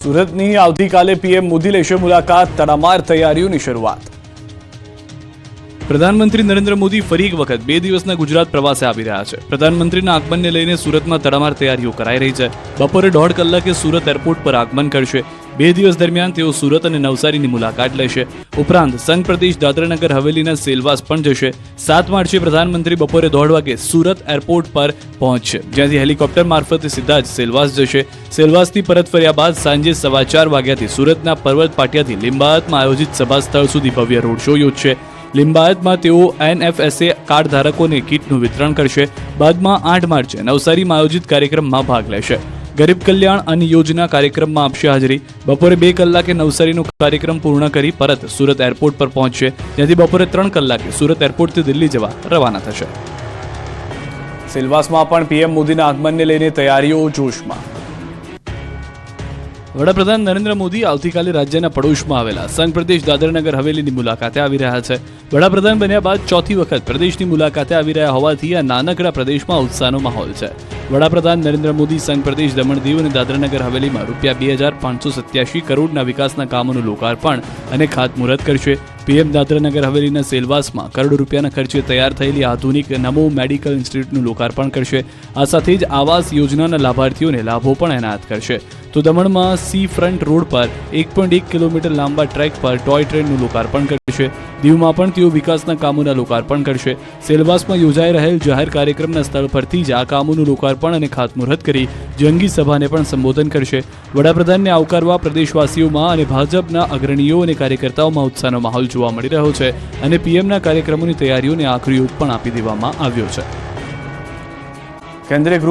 સુરતની આવતીકાલે પીએમ મોદી લેશે મુલાકાત, તડામાર તૈયારીઓની શરૂઆત। પ્રધાનમંત્રી નરેન્દ્ર મોદી ફરી એક વખત 2 દિવસના ગુજરાત પ્રવાસે આવી રહ્યા છે। પ્રધાનમંત્રીના આગમનને લઈને સુરતમાં તડામાર તૈયારીઓ કરાઈ રહી છે। બપોરે 1.5 કલાકે સુરત એરપોર્ટ પર આગમન કરશે। 2 દિવસ દરમિયાન તેઓ સુરત અને નવસારીની મુલાકાત લેશે। ઉપરાંત સંઘ પ્રદેશ દાદરાનગર હવેલીના સેલવાસ પણ જશે। 7 માર્ચે પ્રધાનમંત્રી બપોરે 1:30 વાગે સુરત એરપોર્ટ પર પહોંચશે, જ્યાંથી હેલિકોપ્ટર મારફતે સીધા જ સેલવાસ જશે। સેલવાસથી પરત ફર્યા બાદ સાંજે 4:15 વાગ્યાથી સુરતના પર્વત પાટિયાથી લિંબાયતમાં આયોજિત સભા સ્થળ સુધી ભવ્ય રોડ શો યોજશે। લિંબાયતમાં તેઓ NFSA કાર્ડ ધારકોને કીટનું વિતરણ કરશે। બાદમાં 8 માર્ચે નવસારીમાં આયોજિત કાર્યક્રમમાં ભાગ લેશે। ગરીબ કલ્યાણ અન્ન યોજના કાર્યક્રમમાં આપશે હાજરી। બપોરે 2 કલાકે નવસારીનો કાર્યક્રમ પૂર્ણ કરી પરત સુરત એરપોર્ટ પર પહોંચશે, જ્યાંથી બપોરે 3 કલાકે સુરત એરપોર્ટથી દિલ્હી જવા રવાના થશે। સેલવાસમાં પણ પીએમ મોદીના આગમનને લઈને તૈયારીઓ જોશમાં। વડાપ્રધાન નરેન્દ્ર મોદી આવતીકાલે રાજ્યના પડોશમાં આવેલા સંઘ પ્રદેશ દાદરાનગર હવેલીની મુલાકાતે આવી રહ્યા છે। વડાપ્રધાન બન્યા બાદ ચોથી વખત પ્રદેશની મુલાકાતે આવી રહ્યા હોવાથી આ નાનકડા પ્રદેશમાં ઉત્સાહનો માહોલ છે। વડાપ્રધાન નરેન્દ્ર મોદી સંઘ પ્રદેશ દમણ દીવ અને દાદરાનગર હવેલીમાં ₹2,587 કરોડના વિકાસના કામોનું લોકાર્પણ અને ખાતમુહૂર્ત કરશે। પીએમ દાદરાનગર હવેલીના સેલવાસમાં કરોડો રૂપિયાના ખર્ચે તૈયાર થયેલી આધુનિક નમો મેડિકલ ઇન્સ્ટિટ્યૂટનું લોકાર્પણ કરશે। આ સાથે જ આવાસ યોજનાના લાભાર્થીઓને લાભો પણ એનાયત કરશે। તો દમણમાં સી ફ્રન્ટ રોડ પર 1.1 કિલોમીટર લાંબા ટ્રેક પર ટોય ટ્રેનનું લોકાર્પણ કરશે। દીવમાં પણ તેઓ વિકાસના કામોના લોકાર્પણ કરશે। સેલવાસમાં યોજાઈ રહેલ જાહેર કાર્યક્રમના સ્થળ પરથી જ આ કામોનું લોકાર્પણ અને ખાતમુહૂર્ત કરી જંગી સભાને પણ સંબોધન કરશે। વડાપ્રધાનને આવકારવા પ્રદેશવાસીઓમાં અને ભાજપના અગ્રણીઓ અને કાર્યકર્તાઓમાં ઉત્સાહનો માહોલ જોવા મળી રહ્યો છે અને પીએમના કાર્યક્રમોની તૈયારીઓને આખરી ઓપ પણ આપી દેવામાં આવ્યો છે। કેન્દ્રીય